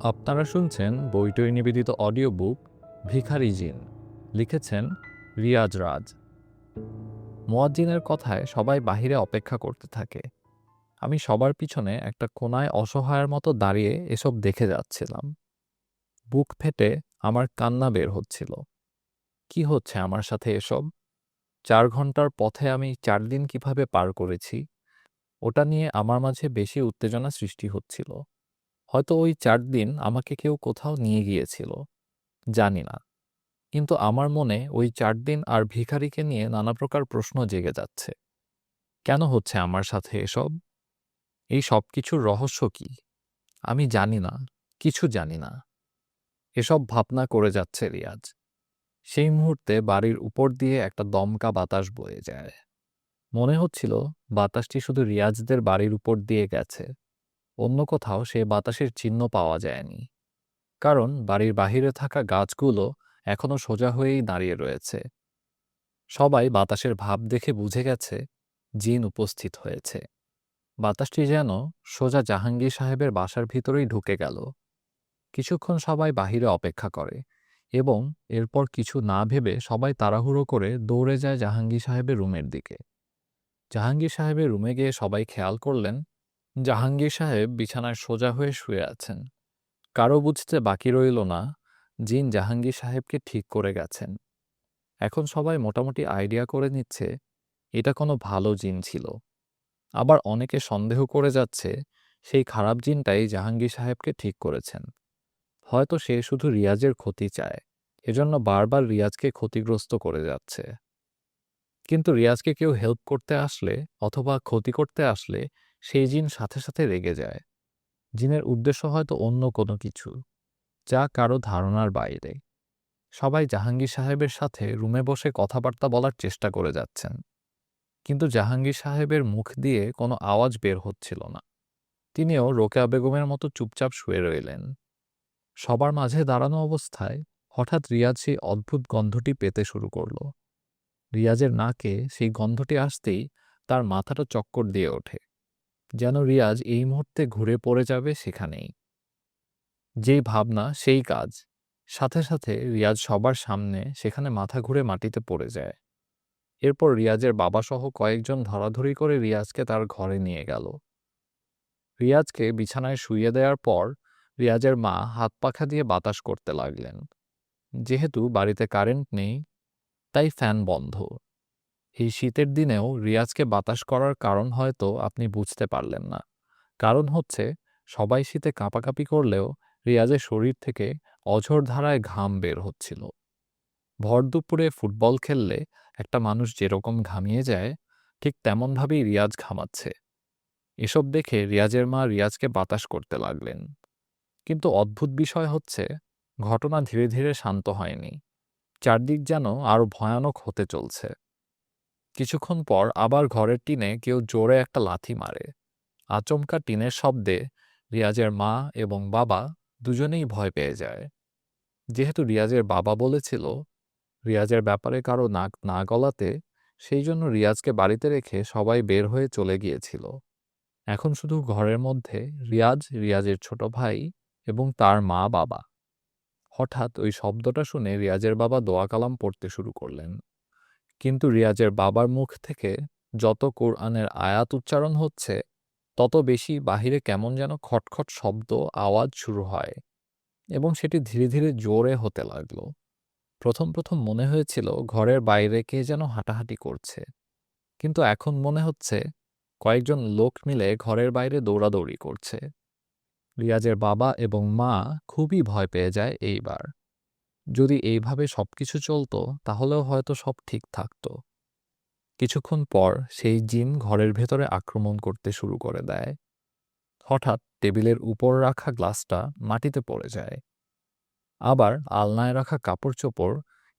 আপনারা শুনছেন বইটই নিবেদিত অডিও বুক ভিখারি জিন। লিখেছেন রিয়াজ রাজ। মুয়াজ্জিনের কথায় সবাই বাহিরে অপেক্ষা করতে থাকে। আমি সবার পিছনে একটা কোনায় অসহায়ের মতো দাঁড়িয়ে এসব দেখে যাচ্ছিলাম। বুক ফেটে আমার কান্না বের হচ্ছিল। কি হচ্ছে আমার সাথে এসব? 4 ঘন্টার পথে আমি 4 দিন কিভাবে পার করেছি, ওটা নিয়ে আমার মাঝে বেশি উত্তেজনা সৃষ্টি হচ্ছিল। হয়তো ওই 4 দিন আমাকে কেউ কোথাও নিয়ে গিয়েছিল, জানি না। কিন্তু আমার মনে ওই 4 দিন আর ভিখারিকে নিয়ে নানা প্রকার প্রশ্ন জেগে যাচ্ছে। কেন হচ্ছে আমার সাথে এসব? এই সব কিছুর রহস্য কি? আমি জানি না, কিছু জানি না। এসব ভাবনা করে যাচ্ছে রিয়াজ। সেই মুহূর্তে বাড়ির উপর দিয়ে একটা দমকা বাতাস বয়ে যায়। মনে হচ্ছিল বাতাসটি শুধু রিয়াজদের বাড়ির উপর দিয়ে গেছে। অন্য কোথাও সে বাতাসের চিহ্ন পাওয়া যায়নি। কারণ বাড়ির বাহিরে থাকা গাছগুলো এখনো সোজা হয়েই দাঁড়িয়ে রয়েছে। সবাই বাতাসের ভাব দেখে বুঝে গেছে জিন উপস্থিত হয়েছে। বাতাসটি যেন সোজা জাহাঙ্গীর সাহেবের বাসার ভিতরেই ঢুকে গেল। কিছুক্ষণ সবাই বাহিরে অপেক্ষা করে এবং এরপর কিছু না ভেবে সবাই তাড়াহুড়ো করে দৌড়ে যায় জাহাঙ্গীর সাহেবের রুমের দিকে। জাহাঙ্গীর সাহেবের রুমে গিয়ে সবাই খেয়াল করলেন জাহাঙ্গীর সাহেব বিছানায় সোজা হয়ে শুয়ে আছেন। কারো বুঝতে বাকি রইল না জিন জাহাঙ্গীর সাহেবকে ঠিক করে গেছেন। এখন সবাই মোটামুটি আইডিয়া করে নিচ্ছে এটা কোনো ভালো জিন ছিল। আবার অনেকে সন্দেহ করে যাচ্ছে সেই খারাপ জিনটাই জাহাঙ্গীর সাহেবকে ঠিক করেছেন। হয়তো সে শুধু রিয়াজের ক্ষতি চায়, এজন্য বারবার রিয়াজকে ক্ষতিগ্রস্ত করে যাচ্ছে। কিন্তু রিয়াজকে কেউ হেল্প করতে আসলে অথবা ক্ষতি করতে আসলে সেই জিন সাথে সাথে রেগে যায়। জিনের উদ্দেশ্য হয়তো অন্য কোনো কিছু, যা কারো ধারণার বাইরে। সবাই জাহাঙ্গীর সাহেবের সাথে রুমে বসে কথাবার্তা বলার চেষ্টা করে যাচ্ছেন, কিন্তু জাহাঙ্গীর সাহেবের মুখ দিয়ে কোনো আওয়াজ বের হচ্ছিল না। তিনিও রোকেয়া বেগমের মতো চুপচাপ শুয়ে রইলেন। সবার মাঝে দাঁড়ানো অবস্থায় হঠাৎ রিয়াজ সেই অদ্ভুত গন্ধটি পেতে শুরু করল। রিয়াজের নাকে সেই গন্ধটি আসতেই তার মাথাটা চক্কর দিয়ে ওঠে, যেন রিয়াজ এই মুহূর্তে ঘুরে পড়ে যাবে সেখানেই। যেই ভাবনা সেই কাজ। সাথে সাথে রিয়াজ সবার সামনে সেখানে মাথা ঘুরে মাটিতে পড়ে যায়। এরপর রিয়াজের বাবাসহ কয়েকজন ধরাধরি করে রিয়াজকে তার ঘরে নিয়ে গেল। রিয়াজকে বিছানায় শুইয়ে দেওয়ার পর রিয়াজের মা হাত পাখা দিয়ে বাতাস করতে লাগলেন। যেহেতু বাড়িতে কারেন্ট নেই, তাই ফ্যান বন্ধ। এই শীতের দিনেও রিয়াজকে বাতাস করার কারণ হয়তো আপনি বুঝতে পারলেন না। কারণ হচ্ছে সবাই শীতে কাঁপাকাঁপি করলেও রিয়াজের শরীর থেকে অঝোর ধারায় ঘাম বের হচ্ছিল। ভর দুপুরে ফুটবল খেললে একটা মানুষ যেরকম ঘামিয়ে যায়, ঠিক তেমনভাবেই রিয়াজ ঘামাচ্ছে। এসব দেখে রিয়াজের মা রিয়াজকে বাতাস করতে লাগলেন। কিন্তু অদ্ভুত বিষয় হচ্ছে ঘটনা ধীরে ধীরে শান্ত হয়নি। চারদিক যেন আরো ভয়ানক হতে চলছে। কিছুক্ষণ পর আবার ঘরের টিনে কেউ জোরে একটা লাথি মারে। আচমকা টিনের শব্দে রিয়াজের মা এবং বাবা দুজনেই ভয় পেয়ে যায়। যেহেতু রিয়াজের বাবা বলেছিল রিয়াজের ব্যাপারে কারো নাক না গলাতে, সেই জন্য রিয়াজকে বাড়িতে রেখে সবাই বের হয়ে চলে গিয়েছিল। এখন শুধু ঘরের মধ্যে রিয়াজ, রিয়াজের ছোট ভাই এবং তার মা বাবা। হঠাৎ ওই শব্দটা শুনে রিয়াজের বাবা দোয়া কালাম পড়তে শুরু করলেন। কিন্তু রিয়াজের বাবার মুখ থেকে যত কোরআনের আয়াত উচ্চারণ হচ্ছে, তত বেশি বাহিরে কেমন যেন খটখট শব্দ আওয়াজ শুরু হয় এবং সেটি ধীরে ধীরে জোরে হতে লাগলো। প্রথম প্রথম মনে হয়েছিল ঘরের বাইরে কে যেন হাঁটাহাঁটি করছে, কিন্তু এখন মনে হচ্ছে কয়েকজন লোক মিলে ঘরের বাইরে দৌড়াদৌড়ি করছে। রিয়াজের বাবা এবং মা খুবই ভয় পেয়ে যায় এইবার। যদি এইভাবে সবকিছু চলতো তাহলেও হয়তো সব ঠিক থাকতো। কিছুক্ষণ পর সেই জিন ঘরের ভেতরে আক্রমণ করতে শুরু করে দেয়। হঠাৎ টেবিলের উপর রাখা গ্লাসটা মাটিতে পড়ে যায়। আবার আলনায় রাখা কাপড়-চোপড়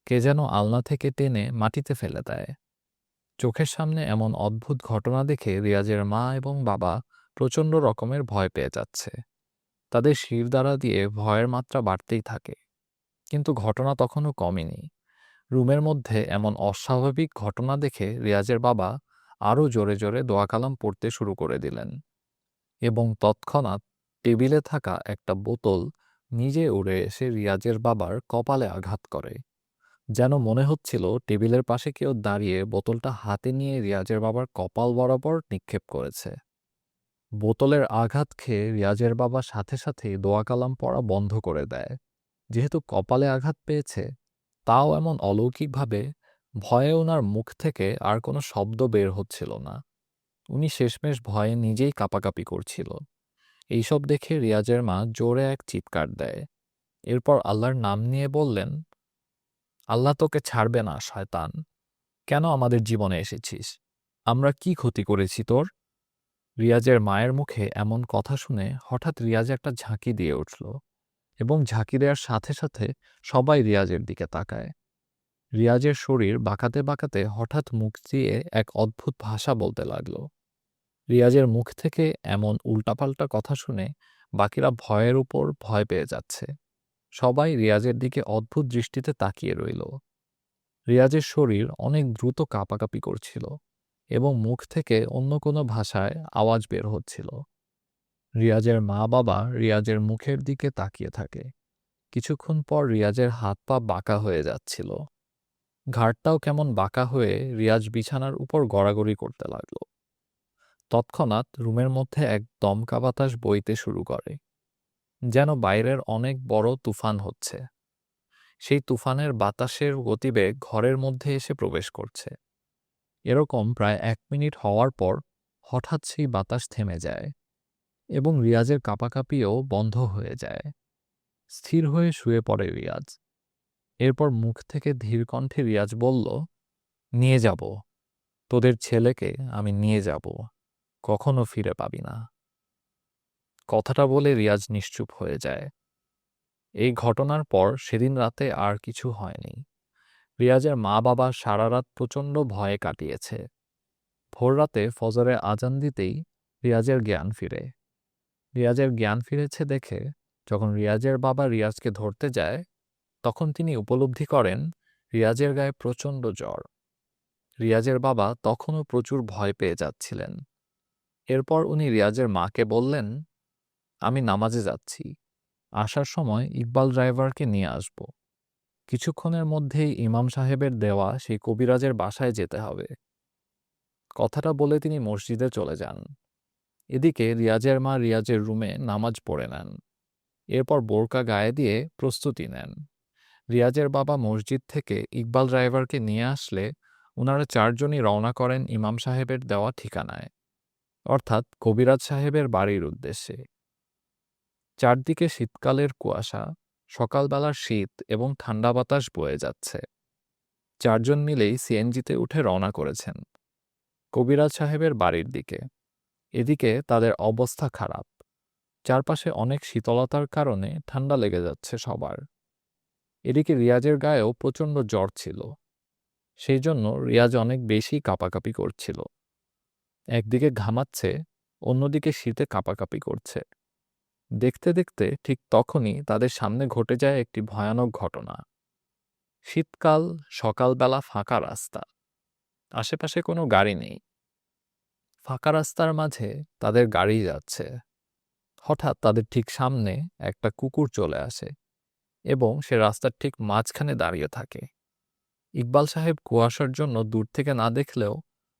কে যেন আলনা থেকে টেনে মাটিতে ফেলে দেয়। চোখের সামনে এমন অদ্ভুত ঘটনা দেখে রিয়াজের মা এবং বাবা প্রচণ্ড রকমের ভয় পেয়ে যাচ্ছে। তাদের শিরদাঁড়া দিয়ে ভয়ের মাত্রা বাড়তেই থাকে। কিন্তু ঘটনা তখনও কমেনি। রুমের মধ্যে এমন অস্বাভাবিক ঘটনা দেখে রিয়াজের বাবা আরও জোরে জোরে দোয়া কালাম পড়তে শুরু করে দিলেন এবং তৎক্ষণাৎ টেবিলে থাকা একটা বোতল নিজে উড়ে এসে রিয়াজের বাবার কপালে আঘাত করে। যেন মনে হচ্ছিল টেবিলের পাশে কেউ দাঁড়িয়ে বোতলটা হাতে নিয়ে রিয়াজের বাবার কপাল বরাবর নিক্ষেপ করেছে। বোতলের আঘাত খেয়ে রিয়াজের বাবা সাথে সাথেই দোয়া কালাম পড়া বন্ধ করে দেয়। যেহেতু কপালে আঘাত পেয়েছে, তাও এমন অলৌকিকভাবে, ভয়ে ওনার মুখ থেকে আর কোনো শব্দ বের হচ্ছিল না। উনি শেষমেশ ভয়ে নিজেই কাঁপাকাঁপি করছিল। এইসব দেখে রিয়াজের মা জোরে এক চিৎকার দেয়। এরপর আল্লাহর নাম নিয়ে বললেন, আল্লাহ তোকে ছাড়বে না শয়তান। কেন আমাদের জীবনে এসেছিস? আমরা কি ক্ষতি করেছি তোর? রিয়াজের মায়ের মুখে এমন কথা শুনে হঠাৎ রিয়াজ একটা ঝাঁকি দিয়ে উঠল, এবং ঝাঁকি দেওয়ার সাথে সাথে সবাই রিয়াজের দিকে তাকায়। রিয়াজের শরীর বাঁকাতে বাঁকাতে হঠাৎ মুখ দিয়ে এক অদ্ভুত ভাষা বলতে লাগল। রিয়াজের মুখ থেকে এমন উল্টাপাল্টা কথা শুনে বাকিরা ভয়ের উপর ভয় পেয়ে যাচ্ছে। সবাই রিয়াজের দিকে অদ্ভুত দৃষ্টিতে তাকিয়ে রইল। রিয়াজের শরীর অনেক দ্রুত কাঁপাকাঁপি করছিল, এবং মুখ থেকে অন্য কোনো ভাষায় আওয়াজ বের হচ্ছিল। রিয়াজের মা বাবা রিয়াজের মুখের দিকে তাকিয়ে থাকে। কিছুক্ষণ পর রিয়াজের হাত পা বাঁকা হয়ে যাচ্ছিল। ঘাড়টাও কেমন বাঁকা হয়ে রিয়াজ বিছানার উপর গড়াগড়ি করতে লাগল। তৎক্ষণাৎ রুমের মধ্যে এক দমকা বাতাস বইতে শুরু করে, যেন বাইরের অনেক বড় তুফান হচ্ছে। সেই তুফানের বাতাসের গতিবেগ ঘরের মধ্যে এসে প্রবেশ করছে। এরকম প্রায় 1 মিনিট হওয়ার পর হঠাৎ সেই বাতাস থেমে যায়, এবং রিয়াজের কাঁপাকাঁপিও বন্ধ হয়ে যায়। স্থির হয়ে শুয়ে পড়ে রিয়াজ। এরপর মুখ থেকে ধীর কণ্ঠে রিয়াজ বলল, নিয়ে যাব, তোদের ছেলেকে আমি নিয়ে যাব, কখনো ফিরে পাবি না। কথাটা বলে রিয়াজ নিশ্চুপ হয়ে যায়। এই ঘটনার পর সেদিন রাতে আর কিছু হয়নি। রিয়াজের মা বাবা সারা রাত প্রচণ্ড ভয়ে কাটিয়েছে। ভোররাতে ফজরে আজান দিতেই রিয়াজের জ্ঞান ফিরে। রিয়াজের জ্ঞান ফিরেছে দেখে যখন রিয়াজের বাবা রিয়াজকে ধরতে যায়, তখন তিনি উপলব্ধি করেন রিয়াজের গায়ে প্রচণ্ড জ্বর। রিয়াজের বাবা তখনও প্রচুর ভয় পেয়ে যাচ্ছিলেন। এরপর উনি রিয়াজের মাকে বললেন, আমি নামাজে যাচ্ছি, আসার সময় ইকবাল ড্রাইভারকে নিয়ে আসব। কিছুক্ষণের মধ্যেই ইমাম সাহেবের দেওয়া সেই কবিরাজের বাসায় যেতে হবে। কথাটা বলে তিনি মসজিদে চলে যান। এদিকে রিয়াজের মা রিয়াজের রুমে নামাজ পড়ে নেন। এরপর বোরকা গায়ে দিয়ে প্রস্তুতি নেন। রিয়াজের বাবা মসজিদ থেকে ইকবাল ড্রাইভারকে নিয়ে আসলে ওনারা 4 জনই রওনা করেন ইমাম সাহেবের দেওয়া ঠিকানায়, অর্থাৎ কবিরাজ সাহেবের বাড়ির উদ্দেশ্যে। চারদিকে শীতকালের কুয়াশা, সকালবেলার শীত এবং ঠান্ডা বাতাস বয়ে যাচ্ছে। 4 জন মিলেই সিএনজিতে উঠে রওনা করেছেন কবিরাজ সাহেবের বাড়ির দিকে। এদিকে তাদের অবস্থা খারাপ। চারপাশে অনেক শীতলতার কারণে ঠান্ডা লেগে যাচ্ছে সবার। এদিকে রিয়াজের গায়েও প্রচণ্ড জ্বর ছিল। সেই জন্য রিয়াজ অনেক বেশি কাঁপাকাঁপি করছিল। একদিকে ঘামাচ্ছে, অন্যদিকে শীতে কাঁপাকাঁপি করছে। দেখতে দেখতে ঠিক তখনই তাদের সামনে ঘটে যায় একটি ভয়ানক ঘটনা। শীতকাল, সকালবেলা, ফাঁকা রাস্তা, আশেপাশে কোনো গাড়ি নেই। ফাঁকা রাস্তার মাঝে তাদের গাড়ি যাচ্ছে। হঠাৎ তাদের ঠিক সামনে একটা কুকুর চলে আসে, এবং সে রাস্তার ঠিক মাঝখানে দাঁড়িয়ে থাকে। ইকবাল সাহেব কুয়াশার জন্য দূর থেকে না দেখলেও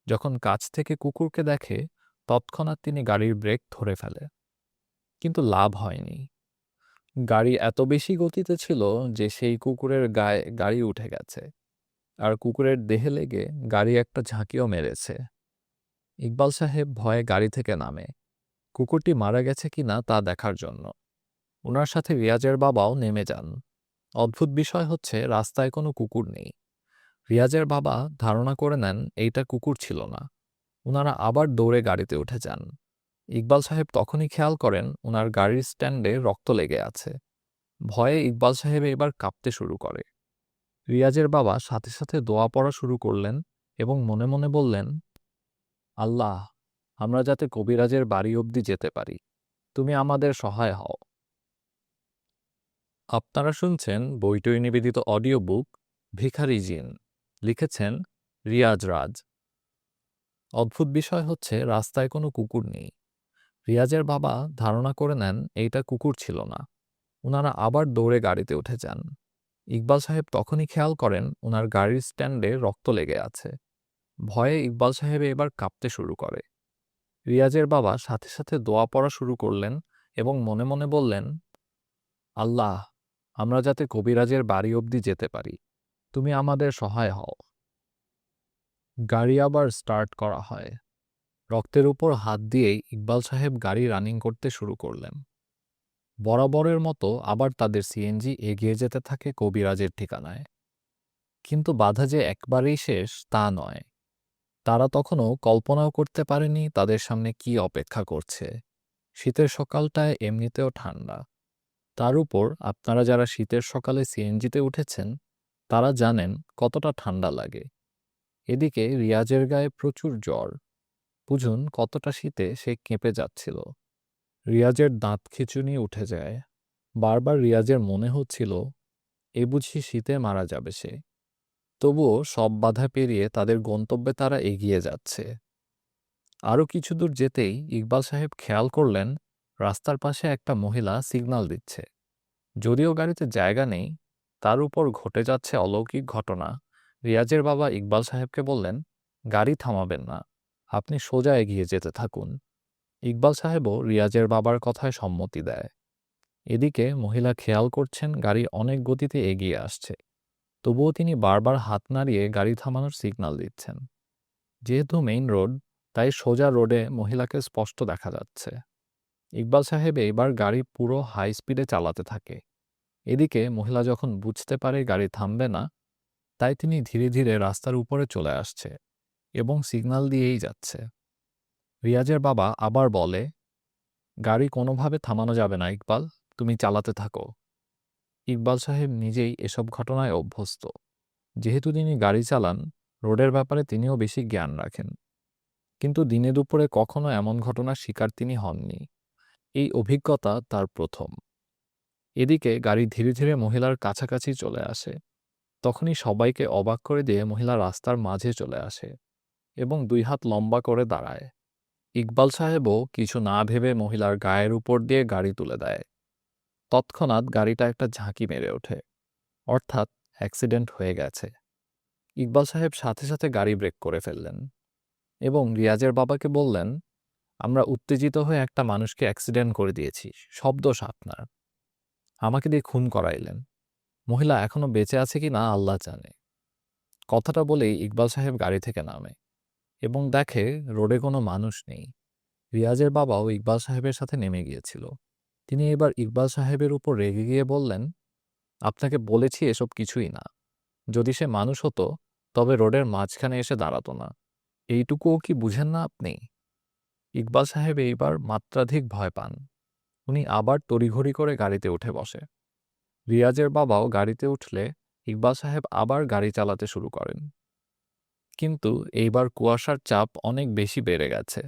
যখন কাছ থেকে কুকুরকে দেখে, তৎক্ষণাৎ তিনি গাড়ির ব্রেক ধরে ফেলে। কিন্তু লাভ হয়নি। গাড়ি এত বেশি গতিতে ছিল যে সেই কুকুরের গায়ে গাড়ি উঠে গেছে, আর কুকুরের দেহে লেগে গাড়ি একটা ঝাঁকিও মেরেছে। ইকবাল সাহেব ভয়ে গাড়ি থেকে নামে, কুকুরটি মারা গেছে কিনা তা দেখার জন্য। ওনার সাথে রিয়াজের বাবাও নেমে যান। অদ্ভুত বিষয় হচ্ছে রাস্তায় কোনো কুকুর নেই। রিয়াজের বাবা ধারণা করে নেন এইটা কুকুর ছিল না। ওনারা আবার দৌড়ে গাড়িতে উঠে যান। ইকবাল সাহেব তখনই খেয়াল করেন ওনার গাড়ির স্ট্যান্ডে রক্ত লেগে আছে। ভয়ে ইকবাল সাহেব এবার কাঁপতে শুরু করে। রিয়াজের বাবা সাথে সাথে দোয়া পড়া শুরু করলেন, এবং মনে মনে বললেন, আল্লাহ, আমরা যাতে কবিরাজের বাড়ি অবধি যেতে পারি, তুমি আমাদের সহায় হও। আপনারা শুনছেন বইটই নিবেদিত অডিও বুক ভিখারি জিন। লিখেছেন রিয়াজ রাজ। অদ্ভুত বিষয় হচ্ছে রাস্তায় কোনো কুকুর নেই। রিয়াজের বাবা ধারণা করে নেন এইটা কুকুর ছিল না। উনারা আবার দৌড়ে গাড়িতে উঠে যান। ইকবাল সাহেব তখনই খেয়াল করেন উনার গাড়ির স্ট্যান্ডে রক্ত লেগে আছে। ভয়ে ইকবাল সাহেব এবার কাঁপতে শুরু করে। রিয়াজের বাবা সাথে সাথে দোয়া পড়া শুরু করলেন এবং মনে মনে বললেন, আল্লাহ, আমরা যাতে কবিরাজের বাড়ি অবধি যেতে পারি, তুমি আমাদের সহায় হও। গাড়ি আবার স্টার্ট করা হয়। রক্তের উপর হাত দিয়েই ইকবাল সাহেব গাড়ি রানিং করতে শুরু করলেন। বরাবরের মতো আবার তাদের সিএনজি এগিয়ে যেতে থাকে কবিরাজের ঠিকানায়। কিন্তু বাধা যে একবারেই শেষ তা নয়। তারা তখনও কল্পনাও করতে পারেনি তাদের সামনে কি অপেক্ষা করছে। শীতের সকালটায় এমনিতেও ঠান্ডা। তার উপর আপনারা যারা শীতের সকালে সিএনজিতে উঠেছেন তারা জানেন কতটা ঠান্ডা লাগে। এদিকে রিয়াজের গায়ে প্রচুর জ্বর। বুঝুন কতটা শীতে সে কেঁপে যাচ্ছিল। রিয়াজের দাঁত খিঁচুনি উঠে যায়। বারবার রিয়াজের মনে হচ্ছিল এ বুঝি শীতে মারা যাবে সে। তবুও সব বাধা পেরিয়ে তাদের গন্তব্যে তারা এগিয়ে যাচ্ছে। আরও কিছু দূর যেতেই ইকবাল সাহেব খেয়াল করলেন রাস্তার পাশে একটা মহিলা সিগন্যাল দিচ্ছে। যদিও গাড়িতে জায়গা নেই, তার উপর ঘটে যাচ্ছে অলৌকিক ঘটনা। রিয়াজের বাবা ইকবাল সাহেবকে বললেন, গাড়ি থামাবেন না, আপনি সোজা এগিয়ে যেতে থাকুন। ইকবাল সাহেবও রিয়াজের বাবার কথায় সম্মতি দেয়। এদিকে মহিলা খেয়াল করছেন গাড়ি অনেক গতিতে এগিয়ে আসছে। তবুও তিনি বারবার হাত নাড়িয়ে গাড়ি থামানোর সিগন্যাল দিচ্ছেন। যেহেতু মেইন রোড, তাই সোজা রোডে মহিলাকে স্পষ্ট দেখা যাচ্ছে। ইকবাল সাহেব এবার গাড়ি পুরো হাই স্পিডে চালাতে থাকে। এদিকে মহিলা যখন বুঝতে পারে গাড়ি থামবে না, তাই তিনি ধীরে ধীরে রাস্তার উপরে চলে আসছে এবং সিগন্যাল দিয়েই যাচ্ছে। রিয়াজের বাবা আবার বলে, গাড়ি কোনোভাবে থামানো যাবে না ইকবাল, তুমি চালাতে থাকো। ইকবাল সাহেব নিজেই এসব ঘটনায় অভ্যস্ত। যেহেতু তিনি গাড়ি চালান, রোডের ব্যাপারে তিনিও বেশি জ্ঞান রাখেন। কিন্তু দিনে দুপুরে কখনো এমন ঘটনার শিকার তিনি হননি। এই অভিজ্ঞতা তার প্রথম। এদিকে গাড়ি ধীরে ধীরে মহিলার কাছাকাছি চলে আসে। তখনই সবাইকে অবাক করে দিয়ে মহিলা রাস্তার মাঝে চলে আসে এবং দুই হাত লম্বা করে দাঁড়ায়। ইকবাল সাহেবও কিছু না ভেবে মহিলার গায়ের উপর দিয়ে গাড়ি তুলে দেয়। তৎক্ষণাৎ গাড়িটা একটা ঝাঁকি মেরে ওঠে, অর্থাৎ অ্যাক্সিডেন্ট হয়ে গেছে। ইকবাল সাহেব সাথে সাথে গাড়ি ব্রেক করে ফেললেন এবং রিয়াজের বাবাকে বললেন, আমরা উত্তেজিত হয়ে একটা মানুষকে অ্যাক্সিডেন্ট করে দিয়েছি, সব দোষ আপনার। আমাকে দিয়ে খুন করাইলেন। মহিলা এখনো বেঁচে আছে কি না আল্লাহ জানে। কথাটা বলেই ইকবাল সাহেব গাড়ি থেকে নামে এবং দেখে রোডে কোনো মানুষ নেই। রিয়াজের বাবাও ইকবাল সাহেবের সাথে নেমে গিয়েছিল। তিনি এবার ইকবাল সাহেবের উপর রেগে গিয়ে বললেন, আপনাকে বলেছি এসব কিছুই না। যদি সে মানুষ হতো তবে রোডের মাঝখানে এসে দাঁড়াতো না। এইটুকুও কি বুঝেন না আপনি? ইকবাল সাহেব এইবার মাত্রাধিক ভয় পান। উনি আবার তড়িঘড়ি করে গাড়িতে উঠে বসে। রিয়াজের বাবাও গাড়িতে উঠলে ইকবাল সাহেব আবার গাড়ি চালাতে শুরু করেন। কিন্তু এইবার কুয়াশার চাপ অনেক বেশি বেড়ে গেছে।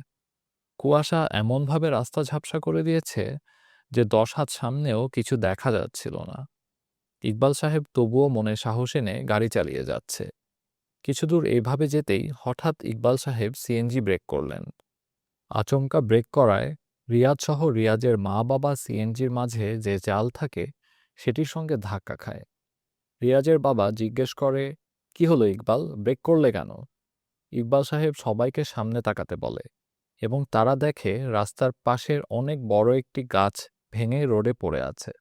কুয়াশা এমনভাবে রাস্তা ঝাপসা করে দিয়েছে যে 10 হাত সামনেও কিছু দেখা যাচ্ছিল না। ইকবাল সাহেব তবুও মনে সাহস এনে গাড়ি চালিয়ে যাচ্ছে। কিছুদূর এইভাবে যেতেই হঠাৎ ইকবাল সাহেব সিএনজি ব্রেক করলেন। আচমকা ব্রেক করায় রিয়াজ সহ রিয়াজের মা বাবা সিএনজির মাঝে যে জাল থাকে সেটির সঙ্গে ধাক্কা খায়। রিয়াজের বাবা জিজ্ঞেস করে, কি হলো ইকবাল, ব্রেক করলে কেন? ইকবাল সাহেব সবাইকে সামনে তাকাতে বলে এবং তারা দেখে রাস্তার পাশের অনেক বড় একটি গাছ ভেঙে রোডে পড়ে আছে।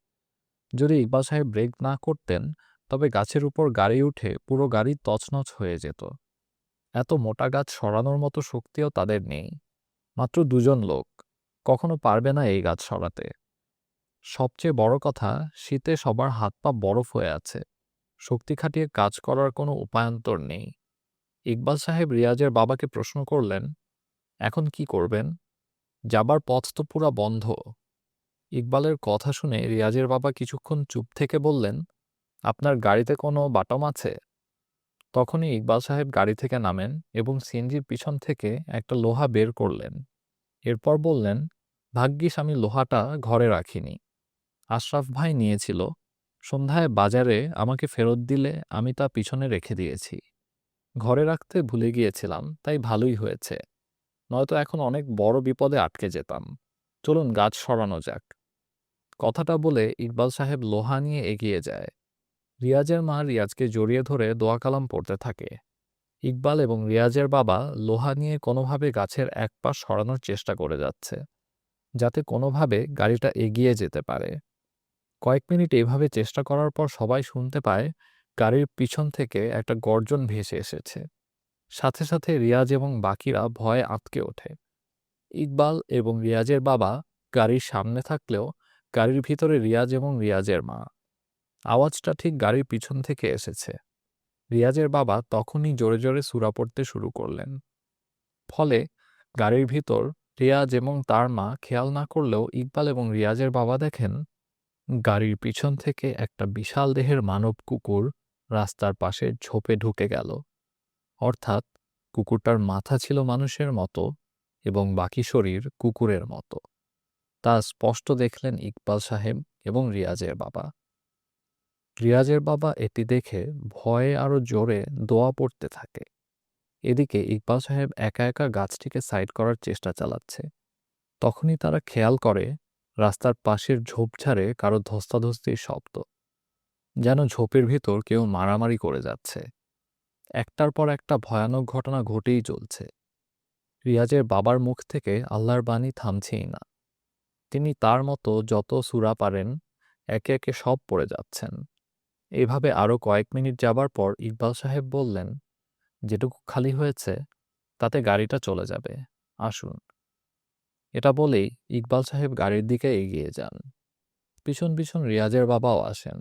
যদি ইকবাল সাহেব ব্রেক না করতেন তবে গাছের উপর গাড়ি উঠে পুরো গাড়ি তছনছ হয়ে যেত। এত মোটা গাছ সরানোর মতো শক্তিও তাদের নেই। মাত্র দুজন লোক, কখনো পারবে না এই গাছ সরাতে। সবচেয়ে বড় কথা, শীতে সবার হাত পা বরফ হয়ে আছে। শক্তি খাটিয়ে কাজ করার কোনো উপায়ান্তর নেই। ইকবাল সাহেব রিয়াজের বাবাকে প্রশ্ন করলেন, এখন কি করবেন? যাবার পথ তো পুরা বন্ধ। ইকবালের কথা শুনে রিয়াজের বাবা কিছুক্ষণ চুপ থেকে বললেন, আপনার গাড়িতে কোনো বাটম আছে? তখনই ইকবাল সাহেব গাড়ি থেকে নামেন এবং সিএনজির পিছন থেকে একটা লোহা বের করলেন। এরপর বললেন, ভাগ্যিস আমি লোহাটা ঘরে রাখিনি। আশরাফ ভাই নিয়েছিল। সন্ধ্যায় বাজারে আমাকে ফেরত দিলে আমি তা পিছনে রেখে দিয়েছি। ঘরে রাখতে ভুলে গিয়েছিলাম, তাই ভালোই হয়েছে। নয়তো এখন অনেক বড় বিপদে আটকে যেতাম। চলুন গাছ সরানো যাক। কথাটা বলে ইকবাল সাহেব লোহা নিয়ে এগিয়ে যায়। রিয়াজের মা রিয়াজকে জড়িয়ে ধরে দোয়া কালাম পড়তে থাকে। ইকবাল এবং রিয়াজের বাবা লোহা নিয়ে কোনোভাবে গাছের এক পাশ সরানোর চেষ্টা করে যাচ্ছে, যাতে কোনোভাবে গাড়িটা এগিয়ে যেতে পারে। কয়েক মিনিট এভাবে চেষ্টা করার পর সবাই শুনতে পায় গাড়ির পিছন থেকে একটা গর্জন ভেসে এসেছে। সাথে সাথে রিয়াজ এবং বাকিরা ভয়ে আঁতকে ওঠে। ইকবাল এবং রিয়াজের বাবা গাড়ির সামনে থাকলেও গাড়ির ভিতরে রিয়াজ এবং রিয়াজের মা। আওয়াজটা ঠিক গাড়ির পিছন থেকে এসেছে। রিয়াজের বাবা তখনই জোরে জোরে সূরা পড়তে শুরু করলেন। ফলে গাড়ির ভিতর রিয়াজ এবং তার মা খেয়াল না করলেও ইকবাল এবং রিয়াজের বাবা দেখেন গাড়ির পিছন থেকে একটা বিশাল দেহের মানব কুকুর রাস্তার পাশে ঝোপে ঢুকে গেল। অর্থাৎ কুকুরটার মাথা ছিল মানুষের মতো এবং বাকি শরীর কুকুরের মতো। তা স্পষ্ট দেখলেন ইকবাল সাহেব এবং রিয়াজের বাবা। রিয়াজের বাবা এটি দেখে ভয়ে আরো জোরে দোয়া পড়তে থাকে। এদিকে ইকবাল সাহেব একা একা গাছটিকে সাইড করার চেষ্টা চালাচ্ছে। তখনই তারা খেয়াল করে রাস্তার পাশের ঝোপঝাড়ে কারো ধস্তাধস্তির শব্দ, যেন ঝোপের ভিতর কেউ মারামারি করে যাচ্ছে। একটার পর একটা ভয়ানক ঘটনা ঘটেই চলছে। রিয়াজের বাবার মুখ থেকে আল্লাহর বাণী থামছেই না। তিনি তার মতো যত সূরা পারেন একে একে সব পড়ে যাচ্ছেন। এভাবে আরও কয়েক মিনিট যাবার পর ইকবাল সাহেব বললেন, যেটুকু খালি হয়েছে তাতে গাড়িটা চলে যাবে, আসুন। এটা বলেই ইকবাল সাহেব গাড়ির দিকে এগিয়ে যান। পিছন পিছন রিয়াজের বাবাও আসেন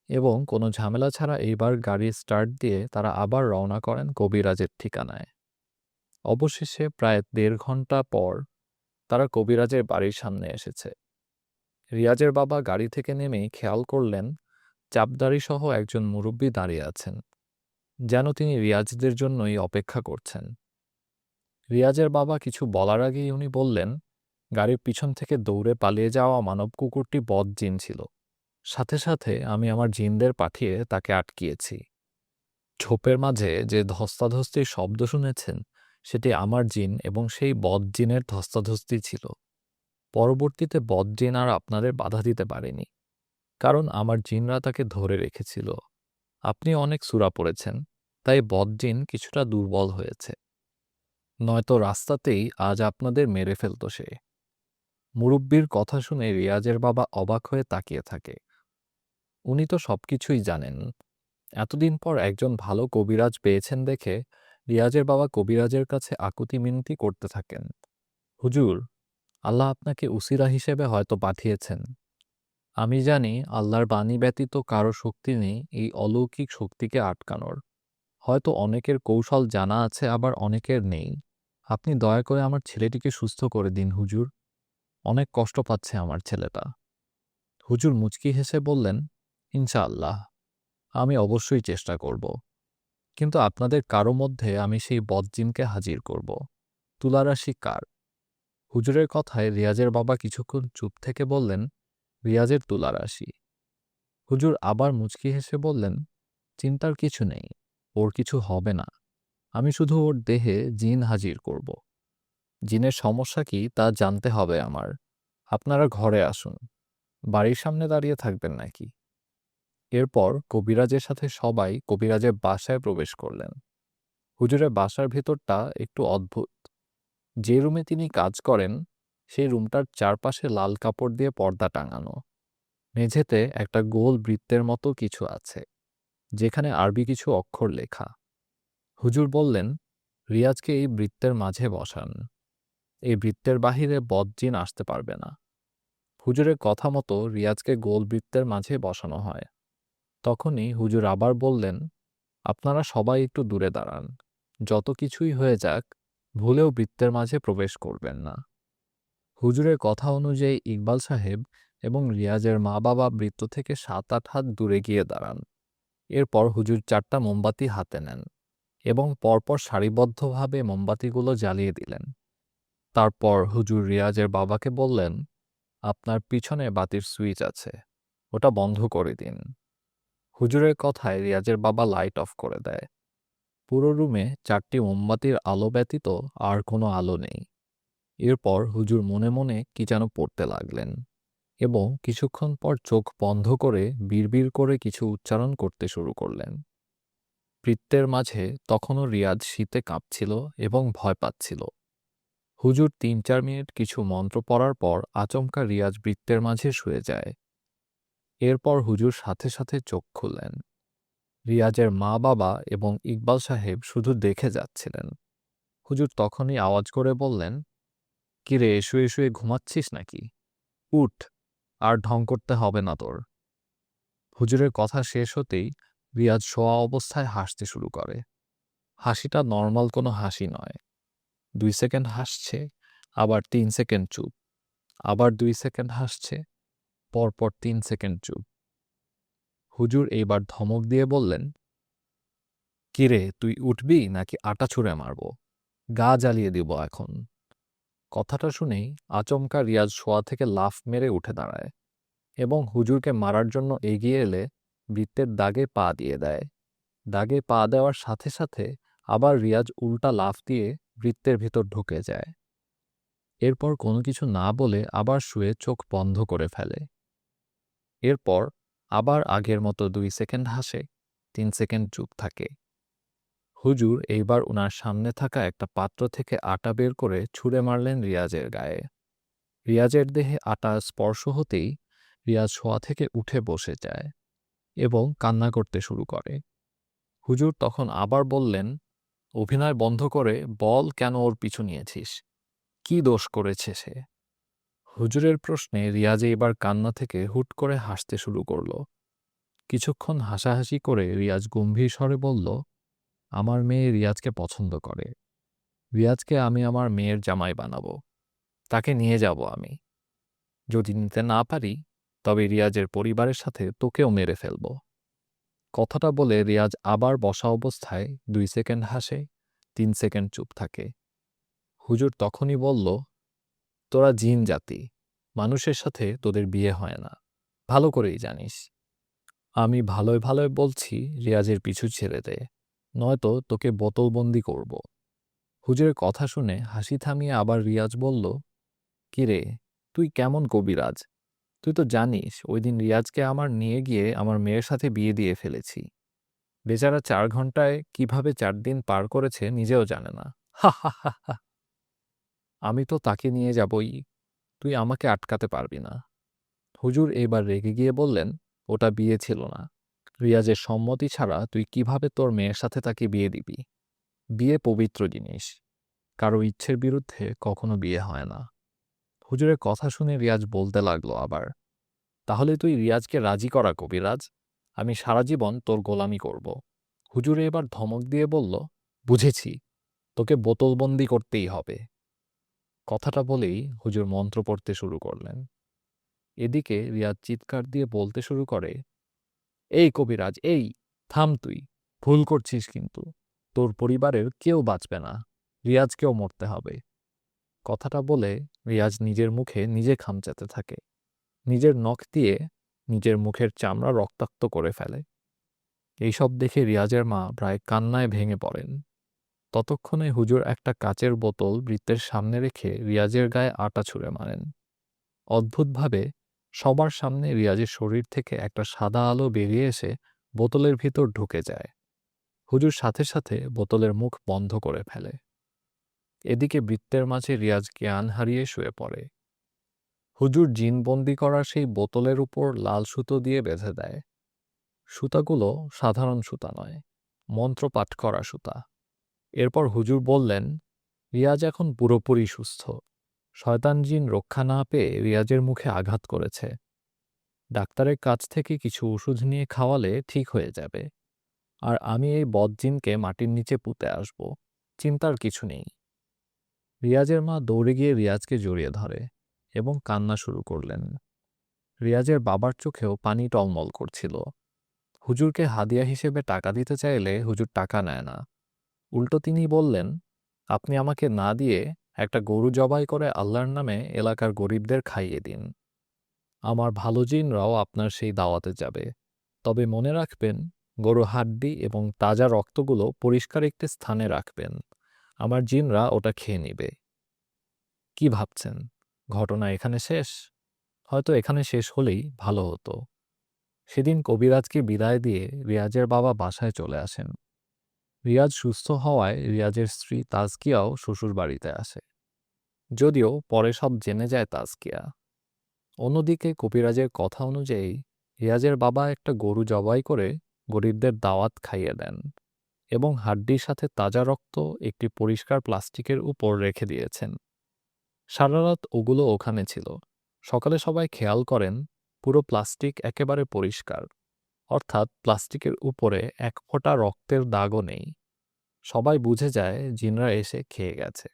এবং কোনো ঝামেলা ছাড়া এইবার গাড়ি স্টার্ট দিয়ে তারা আবার রওনা করেন কবিরাজের ঠিকানায়। অবশেষে প্রায় ১.৫ ঘন্টা পর তারা কবিরাজের বাড়ির সামনে এসেছে। রিয়াজের বাবা গাড়ি থেকে নেমেই খেয়াল করলেন চাপদাড়ি সহ একজন মুরব্বি দাঁড়িয়ে আছেন, যেন তিনি রিয়াজদের জন্যই অপেক্ষা করছেন। রিয়াজের বাবা কিছু বলার আগেই উনি বললেন, গাড়ির পিছন থেকে দৌড়ে পালিয়ে যাওয়া মানব কুকুরটি বদ জিন ছিল। সাথে সাথে আমি আমার জিনদের পাঠিয়ে তাকে আটকিয়েছি। ঝোপের মাঝে যে ধস্তাধস্তির শব্দ শুনেছেন সেটি আমার জিন এবং সেই বদ জিনের ধস্তাধস্তি ছিল। পরবর্তীতে বদ জিন আর আপনাদের বাধা দিতে পারেনি, কারণ আমার জিনরা তাকে ধরে রেখেছিল। আপনি অনেক সূরা পড়েছেন, তাই বদ জিন কিছুটা দুর্বল হয়েছে, নয়তো রাস্তাতেই আজ আপনাদের মেরে ফেলত সে। মুরব্বির কথা শুনে রিয়াজের বাবা অবাক হয়ে তাকিয়ে থাকে। উনি তো সবকিছুই জানেন। এতদিন পর একজন ভালো কবিরাজ পেয়েছেন দেখে রিয়াজের বাবা কবিরাজের কাছে আকুতি মিনতি করতে থাকেন। হুজুর, আল্লাহ আপনাকে উসিরা হিসেবে হয়তো পাঠিয়েছেন। আমি জানি আল্লাহর বাণী ব্যতীত কারো শক্তি নেই এই অলৌকিক শক্তিকে আটকানোর। হয়তো অনেকের কৌশল জানা আছে, আবার অনেকের নেই। আপনি দয়া করে আমার ছেলেটিকে সুস্থ করে দিন হুজুর। অনেক কষ্ট পাচ্ছে আমার ছেলেটা। হুজুর মুচকি হেসে বললেন, ইনশাআল্লাহ, আমি অবশ্যই চেষ্টা করব। কিন্তু আপনাদের কারো মধ্যে আমি সেই বদজিনকে হাজির করব। তুলারাশি কার? হুজুরের কথায় রিয়াজের বাবা কিছুক্ষণ চুপ থেকে বললেন, রিয়াজের তুলারাশি। হুজুর আবার মুচকি হেসে বললেন, চিন্তার কিছু নেই, ওর কিছু হবে না। আমি শুধু ওর দেহে জিন হাজির করব। জিনের সমস্যা কি তা জানতে হবে আমার। আপনারা ঘরে আসুন। বাড়ির সামনে দাঁড়িয়ে থাকবেন নাকি? এরপর কবিরাজের সাথে সবাই কবিরাজের বাসায় প্রবেশ করলেন। হুজুরের বাসার ভেতরটা একটু অদ্ভুত। যে রুমে তিনি কাজ করেন সেই রুমটার চারপাশে লাল কাপড় দিয়ে পর্দা টাঙানো। মেঝেতে একটা গোল বৃত্তের মতো কিছু আছে, যেখানে আরবি কিছু অক্ষর লেখা। হুজুর বললেন, রিয়াজকে এই বৃত্তের মাঝে বসান। এই বৃত্তের বাহিরে বদজিন আসতে পারবে না। হুজুরের কথা মতো রিয়াজকে গোল বৃত্তের মাঝে বসানো হয়। তখনই হুজুর আবার বললেন, আপনারা সবাই একটু দূরে দাঁড়ান। যত কিছুই হয়ে যাক, ভুলেও বৃত্তের মাঝে প্রবেশ করবেন না। হুজুরের কথা অনুযায়ী ইকবাল সাহেব এবং রিয়াজের মা বাবা বৃত্ত থেকে ৭-৮ হাত দূরে গিয়ে দাঁড়ান। এরপর হুজুর ৪টা মোমবাতি হাতে নেন এবং পরপর সারিবদ্ধভাবে মোমবাতিগুলো জ্বালিয়ে দিলেন। তারপর হুজুর রিয়াজের বাবাকে বললেন, আপনার পিছনে বাতির সুইচ আছে, ওটা বন্ধ করে দিন। হুজুরের কথায় রিয়াজের বাবা লাইট অফ করে দেয়। পুরো রুমে ৪টি মোমবাতির আলো ব্যতীত আর কোনো আলো নেই। এরপর হুজুর মনে মনে কি যেন পড়তে লাগলেন এবং কিছুক্ষণ পর চোখ বন্ধ করে বিড়বিড় করে কিছু উচ্চারণ করতে শুরু করলেন। বৃত্তের মাঝে তখনও রিয়াজ শীতে কাঁপছিল এবং ভয় পাচ্ছিল। হুজুর ৩-৪ মিনিট কিছু মন্ত্র পড়ার পর আচমকা রিয়াজ বৃত্তের মাঝে শুয়ে যায়। এরপর হুজুর সাথে সাথে চোখ খুললেন। রিয়াজের মা-বাবা এবং ইকবাল সাহেব শুধু দেখে যাচ্ছিলেন। হুজুর তখনই আওয়াজ করে বললেন, "কিরে, শুয়ে শুয়ে ঘুমাচ্ছিস নাকি? উঠ, আর ঢং করতে হবে না তোর।" হুজুরের কথা শেষ হতেই রিয়াজ শোয়া অবস্থায় হাসতে শুরু করে। হাসিটা নরমাল কোনো হাসি নয়। ২ সেকেন্ড হাসছে, আবার ৩ সেকেন্ড চুপ, আবার ২ সেকেন্ড হাসছে, পরপর ৩ সেকেন্ড চুপ। হুজুর এইবার ধমক দিয়ে বললেন, "কিরে, তুই উঠবি নাকি আটা ছুঁড়ে মারব? গা জ্বালিয়ে দিব এখন।" কথাটা শুনেই আচমকা রিয়াজ শোয়া থেকে লাফ মেরে উঠে দাঁড়ায় এবং হুজুরকে মারার জন্য এগিয়ে এলে বৃত্তের দাগে পা দিয়ে দেয়। দাগে পা দেওয়ার সাথে সাথে আবার রিয়াজ উল্টা লাফ দিয়ে বৃত্তের ভিতর ঢুকে যায়। এরপর কোনো কিছু না বলে আবার শুয়ে চোখ বন্ধ করে ফেলে। এরপর আবার আগের মতো ২ সেকেন্ড হাসে, ৩ সেকেন্ড চুপ থাকে। হুজুর এইবার উনার সামনে থাকা একটা পাত্র থেকে আটা বের করে ছুঁড়ে মারলেন রিয়াজের গায়ে। রিয়াজের দেহে আটা স্পর্শ হতেই রিয়াজ শোয়া থেকে উঠে বসে যায় এবং কান্না করতে শুরু করে। হুজুর তখন আবার বললেন, "অভিনয় বন্ধ করে বল, কেন ওর পিছু নিয়েছিস? কি দোষ করেছে সে?" হুজুরের প্রশ্নে রিয়াজ এবার কান্না থেকে হুট করে হাসতে শুরু করল। কিছুক্ষণ হাসাহাসি করে রিয়াজ গম্ভীর স্বরে বলল, "আমার মেয়ে রিয়াজকে পছন্দ করে। রিয়াজকে আমি আমার মেয়ের জামাই বানাবো। তাকে নিয়ে যাব আমি। যদি নিতে না পারি, তবে রিয়াজের পরিবারের সাথে তোকেও মেরে ফেলব।" কথাটা বলে রিয়াজ আবার বসা অবস্থায় ২ সেকেন্ড হাসে, ৩ সেকেন্ড চুপ থাকে। হুজুর তখনই বলল, "তোরা জিন জাতি। মানুষের সাথে তোদের বিয়ে হয় না। ভালো করেই জানিস। আমি ভালোয় ভালোয় বলছি, রিয়াজের পিছু ছেড়ে দে, নয়তো তোকে বোতলবন্দি করব।" হুজুরের কথা শুনে হাসি থামিয়ে আবার রিয়াজ বলল, "কিরে, তুই কেমন কবিরাজ? তুই তো জানিস ওইদিন রিয়াজকে আমার নিয়ে গিয়ে আমার মেয়ের সাথে বিয়ে দিয়ে ফেলেছি। বেচারা ৪ ঘন্টায় কিভাবে ৪ দিন পার করেছে নিজেও জানে না। হা হা হা হা। আমি তো তাকে নিয়ে যাবই। তুই আমাকে আটকাতে পারবি না।" হুজুর এবার রেগে গিয়ে বললেন, "ওটা বিয়ে ছিল না। রিয়াজের সম্মতি ছাড়া তুই কিভাবে তোর মেয়ের সাথে তাকে বিয়ে দিবি? বিয়ে পবিত্র জিনিস। কারো ইচ্ছের বিরুদ্ধে কখনো বিয়ে হয় না।" হুজুরের কথা শুনে রিয়াজ বলতে লাগলো আবার, "তাহলে তুই রিয়াজকে রাজি করা কবিরাজ। আমি সারা জীবন তোর গোলামি করব।" হুজুর এবার ধমক দিয়ে বলল, "বুঝেছি, তোকে বোতলবন্দি করতেই হবে।" কথাটা বলেই হুজুর মন্ত্র পড়তে শুরু করলেন। এদিকে রিয়াজ চিৎকার দিয়ে বলতে শুরু করে, "এই কবিরাজ, এই, থাম তুই। ভুল করছিস কিন্তু। তোর পরিবারের কেউ বাঁচবে না। রিয়াজকেও মরতে হবে।" কথাটা বলে রিয়াজ নিজের মুখে নিজে খামচাতে থাকে। নিজের নখ দিয়ে নিজের মুখের চামড়া রক্তাক্ত করে ফেলে। এইসব দেখে রিয়াজের মা প্রায় কান্নায় ভেঙে পড়েন। ততক্ষণে হুজুর একটা কাচের বোতল বৃত্তের সামনে রেখে রিয়াজের গায়ে আটা ছুঁড়ে মারেন। অদ্ভুতভাবে সবার সামনে রিয়াজের শরীর থেকে একটা সাদা আলো বেরিয়ে এসে বোতলের ভিতর ঢুকে যায়। হুজুর সাথে সাথে বোতলের মুখ বন্ধ করে ফেলে। এদিকে বৃত্তের মাঝে রিয়াজ জ্ঞান হারিয়ে শুয়ে পড়ে। হুজুর জিনবন্দি করা সেই বোতলের উপর লাল সুতো দিয়ে বেঁধে দেয়। সুতাগুলো সাধারণ সুতা নয়, মন্ত্রপাঠ করা সুতা। এরপর হুজুর বললেন, "রিয়াজ এখন পুরোপুরি সুস্থ। শয়তান জিন রক্ষা না পেয়ে রিয়াজের মুখে আঘাত করেছে। ডাক্তারের কাছ থেকে কিছু ওষুধ নিয়ে খাওয়ালে ঠিক হয়ে যাবে। আর আমি এই বদজিনকে মাটির নিচে পুঁতে আসব। চিন্তার কিছু নেই।" রিয়াজের মা দৌড়ে গিয়ে রিয়াজকে জড়িয়ে ধরে এবং কান্না শুরু করলেন। রিয়াজের বাবার চোখেও পানি টলমল করছিল। হুজুরকে হাদিয়া হিসেবে টাকা দিতে চাইলে হুজুর টাকা নেয় না। উল্টো তিনি বললেন, "আপনি আমাকে না দিয়ে একটা গরু জবাই করে আল্লাহর নামে এলাকার গরিবদের খাইয়ে দিন। আমার ভালো জিনরাও আপনার সেই দাওয়াতে যাবে। তবে মনে রাখবেন, গরু হাড্ডি এবং তাজা রক্তগুলো পরিষ্কার একটি স্থানে রাখবেন। আমার জিনরা ওটা খেয়ে নিবে।" কি ভাবছেন? ঘটনা এখানে শেষ? হয়তো এখানে শেষ হলেই ভালো হতো। সেদিন কবিরাজকে বিদায় দিয়ে রিয়াজের বাবা বাসায় চলে আসেন। রিয়াজ সুস্থ হওয়ায় রিয়াজের স্ত্রী তাজকিয়াও শ্বশুরবাড়িতে আসে। যদিও পরে সব জেনে যায় তাজকিয়া। অন্যদিকে কবিরাজের কথা অনুযায়ী রিয়াজের বাবা একটা গরু জবাই করে গরিবদের দাওয়াত খাইয়ে দেন এবং হাড্ডির সাথে তাজা রক্ত একটি পরিষ্কার প্লাস্টিকের উপর রেখে দিয়েছেন। সারা রাত ওগুলো ওখানে ছিল। সকালে সবাই খেয়াল করেন পুরো প্লাস্টিক একেবারে পরিষ্কার, অর্থাৎ প্লাস্টিকের উপরে এক ফোঁটা রক্তের দাগও নেই। সবাই বুঝে যায় জিনরা এসে খেয়ে গেছে।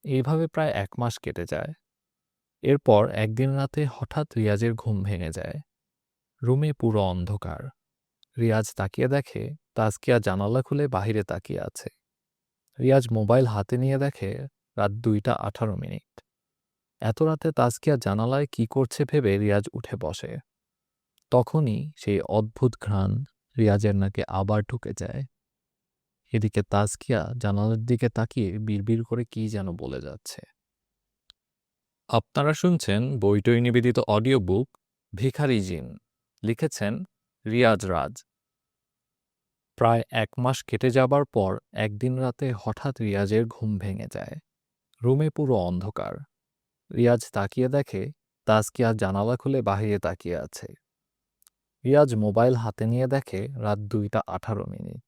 এইভাবে প্রায় ১ মাস কেটে যায়। এরপর একদিন রাতে হঠাৎ রিয়াজের ঘুম ভেঙে যায়। রুমে পুরো অন্ধকার। রিয়াজ তাকিয়ে দেখে তাজকিয়া জানালা খুলে বাহিরে তাকিয়ে আছে। রিয়াজ মোবাইল হাতে নিয়ে দেখে রাত ২টা ১৮ মিনিট। এত রাতে তাজকিয়া জানালায় কি করছে ভেবে রিয়াজ উঠে বসে। তখনই সেই অদ্ভুত ঘ্রাণ রিয়াজের নাকে আবার ঢুকে যায়। এদিকে তাজকিয়া জানালার দিকে তাকিয়ে বিড়বিড় করে কি যেন বলে যাচ্ছে। আপনারা শুনছেন বইটই নিবেদিত অডিও বুক ভিখারি জিন। লিখেছেন রিয়াজ রাজ। প্রায় ১ মাস কেটে যাবার পর একদিন রাতে হঠাৎ রিয়াজের ঘুম ভেঙে যায়। রুমে পুরো অন্ধকার। রিয়াজ তাকিয়ে দেখে তাজকিয়া জানালা খুলে বাহিরে তাকিয়ে আছে। রিয়াজ মোবাইল হাতে নিয়ে দেখে রাত ২টা ১৮ মিনিট।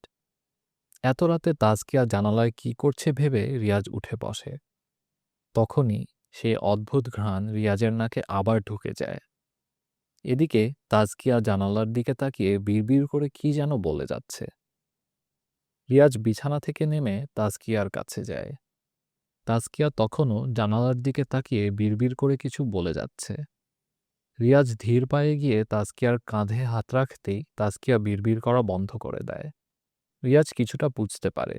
এত রাতে তাজকিয়া জানালায় কি করছে ভেবে রিয়াজ উঠে বসে। তখনই সেই অদ্ভুত ঘ্রাণ রিয়াজের নাকে আবার ঢুকে যায়। এদিকে তাজকিয়া জানালার দিকে তাকিয়ে বিড়বিড় করে কি যেন বলে যাচ্ছে। রিয়াজ বিছানা থেকে নেমে তাজকিয়ার কাছে যায়। তাজকিয়া তখনও জানালার দিকে তাকিয়ে বিড়বিড় করে কিছু বলে যাচ্ছে। রিয়াজ ধীর পায়ে গিয়ে তাজকিয়ার কাঁধে হাত রাখতেই তাজকিয়া বিড়বিড় করা বন্ধ করে দেয়। রিয়াজ কিছুটা বুঝতে পারে,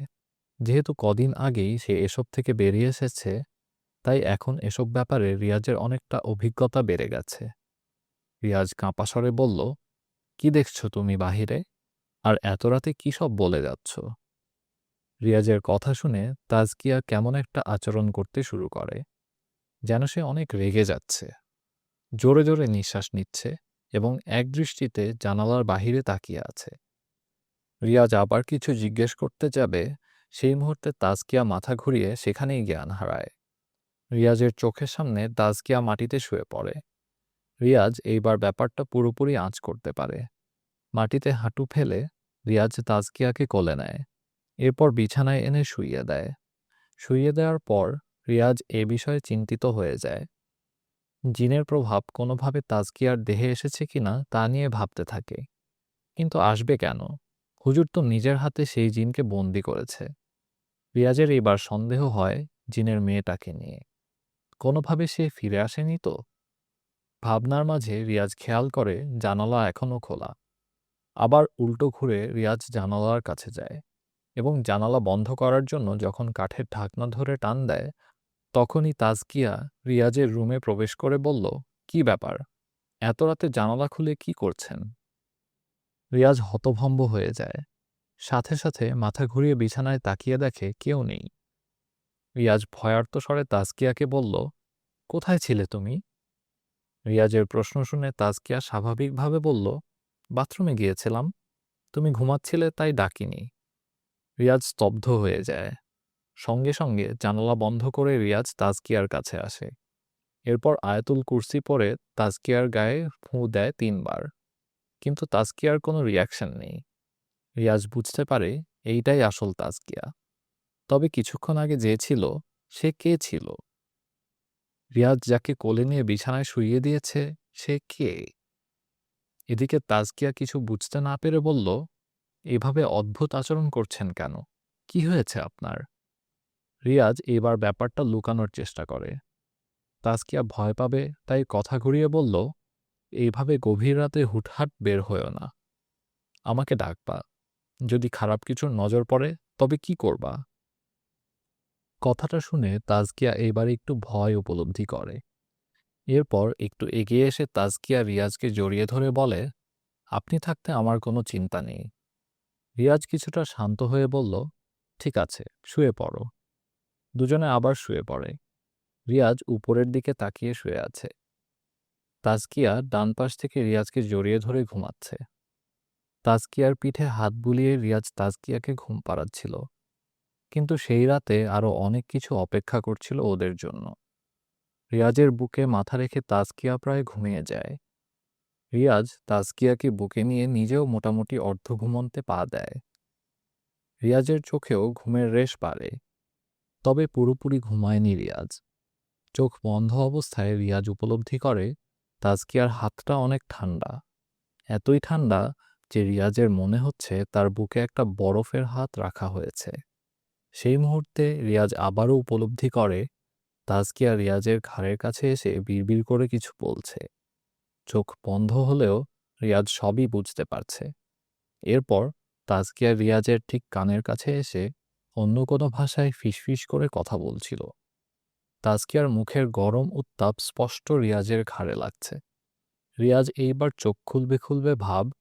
যেহেতু কদিন আগেই সে এসব থেকে বেরিয়ে এসেছে, তাই এখন এসব ব্যাপারে রিয়াজের অনেকটা অভিজ্ঞতা বেড়ে গেছে। রিয়াজ কাঁপা স্বরে বলল, কি দেখছো তুমি বাহিরে? আর এত রাতে কি সব বলে যাচ্ছ? রিয়াজের কথা শুনে তাজকিয়া কেমন একটা আচরণ করতে শুরু করে, যেন সে অনেক রেগে যাচ্ছে। জোরে জোরে নিঃশ্বাস নিচ্ছে এবং একদৃষ্টিতে জানালার বাহিরে তাকিয়ে আছে। রিয়াজ আবার কিছু জিজ্ঞেস করতে যাবে, সেই মুহূর্তে তাজকিয়া মাথা ঘুরিয়ে সেখানেই জ্ঞান হারায়। রিয়াজের চোখের সামনে তাজকিয়া মাটিতে শুয়ে পড়ে। রিয়াজ এইবার ব্যাপারটা পুরোপুরি আঁচ করতে পারে। মাটিতে হাঁটু ফেলে রিয়াজ তাজকিয়াকে কোলে নেয়। এরপর বিছানায় এনে শুইয়ে দেয়। শুইয়ে দেওয়ার পর রিয়াজ এ বিষয়ে চিন্তিত হয়ে যায়। জিনের প্রভাব কোনোভাবে তাজকিয়ার দেহে এসেছে কিনা তা নিয়ে ভাবতে থাকে। কিন্তু আসবে কেন? হুজুর তো নিজের হাতে সেই জিনকে বন্দী করেছে। রিয়াজের এইবার সন্দেহ হয় জিনের মেয়েটাকে নিয়ে। কোনোভাবে সে ফিরে আসেনি তো? ভাবনার মাঝে রিয়াজ খেয়াল করে জানালা এখনও খোলা। আবার উল্টো ঘুরে রিয়াজ জানালার কাছে যায় এবং জানালা বন্ধ করার জন্য যখন কাঠের ঢাকনা ধরে টান দেয়, তখনই তাজকিয়া রিয়াজের রুমে প্রবেশ করে বলল, কি ব্যাপার? এত রাতে জানালা খুলে কি করছেন? রিয়াজ হতভম্ব হয়ে যায়। সাথে সাথে মাথা ঘুরিয়ে বিছানায় তাকিয়ে দেখে কেউ নেই। রিয়াজ ভয়ার্ত স্বরে তাজকিয়াকে বলল, কোথায় ছিলে তুমি? রিয়াজের প্রশ্ন শুনে তাজকিয়া স্বাভাবিকভাবে বলল, বাথরুমে গিয়েছিলাম। তুমি ঘুমাচ্ছিলে তাই ডাকিনি। রিয়াজ স্তব্ধ হয়ে যায়। সঙ্গে সঙ্গে জানালা বন্ধ করে রিয়াজ তাজকিয়ার কাছে আসে। এরপর আয়াতুল কুরসি পড়ে তাজকিয়ার গায়ে ফুঁ দেয় ৩ বার। কিন্তু তাজকিয়ার কোনো রিয়াকশন নেই। রিয়াজ বুঝতে পারে এইটাই আসল তাজকিয়া। তবে কিছুক্ষণ আগে যে ছিল, সে কে ছিল? রিয়াজ যাকে কোলে নিয়ে বিছানায় শুইয়ে দিয়েছে, সে কে? এদিকে তাজকিয়া কিছু বুঝতে না পেরে বলল, এভাবে অদ্ভুত আচরণ করছেন কেন? কি হয়েছে আপনার? রিয়াজ এবার ব্যাপারটা লুকানোর চেষ্টা করে। তাজকিয়া ভয় পাবে তাই কথা ঘুরিয়ে বলল, এইভাবে গভীর রাতে হুটহাট বের হয়েও না। আমাকে ডাকবা। যদি খারাপ কিছুর নজর পড়ে তবে কি করবা? কথাটা শুনে তাজকিয়া এবার একটু ভয় উপলব্ধি করে। এরপর একটু এগিয়ে এসে তাজকিয়া রিয়াজকে জড়িয়ে ধরে বলে, আপনি থাকতে আমার কোনো চিন্তা নেই। রিয়াজ কিছুটা শান্ত হয়ে বলল, ঠিক আছে, শুয়ে পড়ো। দুজনে আবার শুয়ে পড়ে। রিয়াজ উপরের দিকে তাকিয়ে শুয়ে আছে। তাজকিয়া ডান পাশ থেকে রিয়াজকে জড়িয়ে ধরে ঘুমাচ্ছে। তাজকিয়ার পিঠে হাত বুলিয়ে রিয়াজ তাজকিয়াকে ঘুম পাড়াচ্ছিল। কিন্তু সেই রাতে আরো অনেক কিছু অপেক্ষা করছিল ওদের জন্য। রিয়াজের বুকে মাথা রেখে তাজকিয়া প্রায় ঘুমিয়ে যায়। রিয়াজ তাজকিয়াকে বুকে নিয়ে নিজেও মোটামুটি অর্ধঘুমন্তে পা দেয়। রিয়াজের চোখেও ঘুমের রেশ বাড়ে, তবে পুরোপুরি ঘুমায়নি রিয়াজ। চোখ বন্ধ অবস্থায় রিয়াজ উপলব্ধি করে তাজকিয়ার হাতটা অনেক ঠান্ডা, এতই ঠান্ডা যে রিয়াজের মনে হচ্ছে তার বুকে একটা বরফের হাত রাখা হয়েছে। সেই মুহূর্তে রিয়াজ আবারও উপলব্ধি করে তাজকিয়া রিয়াজের ঘাড়ের কাছে এসে বিড়বিড় করে কিছু বলছে। চোখ বন্ধ হলেও রিয়াজ সবই বুঝতে পারছে। এরপর তাজকিয়া রিয়াজের ঠিক কানের কাছে এসে অন্য কোনো ভাষায় ফিসফিস করে কথা বলছিল। তাজকিয়ার মুখের গরম উত্তাপ স্পষ্ট রিয়াজের ঘাড়ে লাগছে। রিয়াজ এইবার চোখ খুলবে খুলবে ভাব,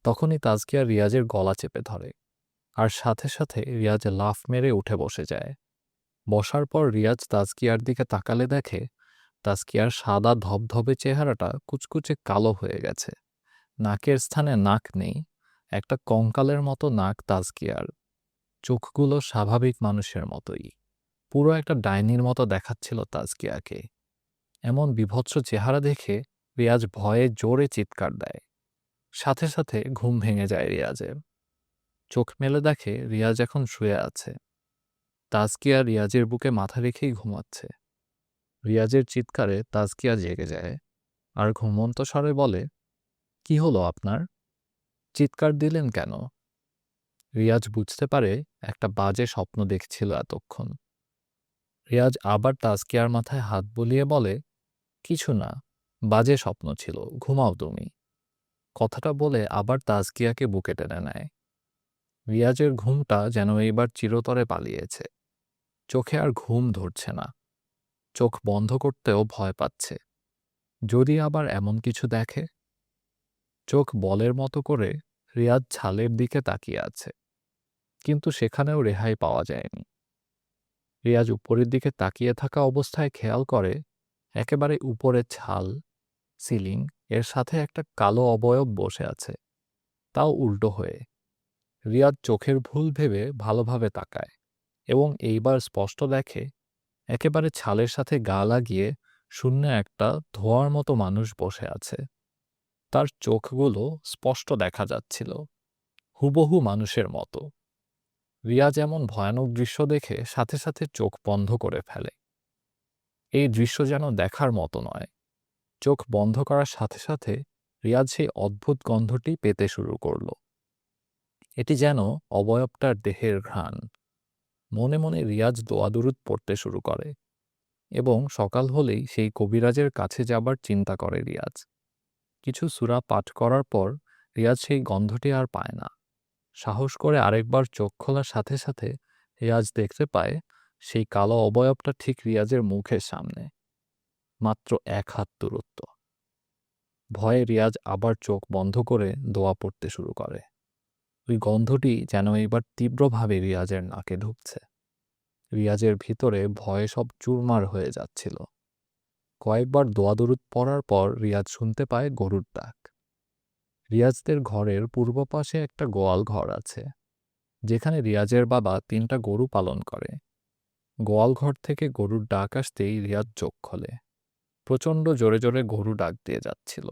তখনই তাজকিয়া রিয়াজের গলা চেপে ধরে, আর সাথে সাথে রিয়াজ লাফ মেরে উঠে বসে যায়। বসার পর রিয়াজ তাজকিয়ার দিকে তাকালে দেখে তাজকিয়ার সাদা ধবধবে চেহারাটা কুচকুচে কালো হয়ে গেছে। নাকের স্থানে নাক নেই, একটা কঙ্কালের মতো নাক তাজকিয়ার। চোখগুলো স্বাভাবিক মানুষের মতোই, পুরো একটা ডাইনির মতো দেখাচ্ছিল তাজকিয়াকে। এমন বীভৎস চেহারা দেখে রিয়াজ ভয়ে জোরে চিৎকার দেয়। সাথে সাথে ঘুম ভেঙে যায় রিয়াজের। চোখ মেলে দেখে রিয়াজ এখন শুয়ে আছে। তাজকিয়া রিয়াজের বুকে মাথা রেখেই ঘুমাচ্ছে। রিয়াজের চিৎকারে তাজকিয়া জেগে যায় আর ঘুমন্ত স্বরে বলে, কি হলো আপনার? চিৎকার দিলেন কেন? রিয়াজ বুঝতে পারে একটা বাজে স্বপ্ন দেখছিল এতক্ষণ। রিয়াজ আবার তাজকিয়ার মাথায় হাত বুলিয়ে বলে, কিছু না, বাজে স্বপ্ন ছিল, ঘুমাও তুমি। কথাটা বলে আবার তাজকিয়াকে বুকে টেনে নেয়। রিয়াজের ঘুমটা যেন এইবার চিরতরে পালিয়েছে। চোখে আর ঘুম ধরছে না। চোখ বন্ধ করতেও ভয় পাচ্ছে, যদি আবার এমন কিছু দেখে। চোখ বলের মতো করে রিয়াজ ছালের দিকে তাকিয়ে আছে, কিন্তু সেখানেও রেহাই পাওয়া যায়নি। রিয়াজ উপরের দিকে তাকিয়ে থাকা অবস্থায় খেয়াল করে একেবারে উপরে ছাল, সিলিং এর সাথে একটা কালো অবয়ব বসে আছে, তাও উল্টো হয়ে। রিয়াজ চোখের ভুল ভেবে ভালোভাবে তাকায় এবং এইবার স্পষ্ট দেখে একেবারে ছালের সাথে গা লাগিয়ে শূন্যে একটা ধোঁয়ার মতো মানুষ বসে আছে। তার চোখগুলো স্পষ্ট দেখা যাচ্ছিল, হুবহু মানুষের মতো। রিয়াজ এমন ভয়ানক দৃশ্য দেখে সাথে সাথে চোখ বন্ধ করে ফেলে। এই দৃশ্য যেন দেখার মতো নয়। চোখ বন্ধ করার সাথে সাথে রিয়াজ সেই অদ্ভুত গন্ধটি পেতে শুরু করল। এটি যেন অবয়বটার দেহের ঘ্রাণ। মনে মনে রিয়াজ দোয়া-দুরূদ পড়তে শুরু করে এবং সকাল হলেই সেই কবিরাজের কাছে যাবার চিন্তা করে রিয়াজ। কিছু সূরা পাঠ করার পর রিয়াজ সেই গন্ধটি আর পায় না। সাহস করে আরেকবার চোখ খোলার সাথে সাথে রিয়াজ দেখতে পায় সেই কালো অবয়বটা ঠিক রিয়াজের মুখের সামনে, মাত্র ১ হাত দূরত্ব। ভয়ে রিয়াজ আবার চোখ বন্ধ করে দোয়া পড়তে শুরু করে। ওই গন্ধটি যেন এবার তীব্রভাবে রিয়াজের নাকে ঢুকছে। রিয়াজের ভিতরে ভয়ে সব চুরমার হয়ে যাচ্ছিল। কয়েকবার দোয়া-দরুদ পড়ার পর রিয়াজ শুনতে পায় গরুর ডাক। রিয়াজদের ঘরের পূর্ব পাশে একটা গোয়াল ঘর আছে, যেখানে রিয়াজের বাবা ৩টা গরু পালন করে। গোয়াল ঘর থেকে গরুর ডাক আসতেই রিয়াজ চোখ খোলে। প্রচণ্ড জোরে জোরে গরু ডাক দিয়ে যাচ্ছিল।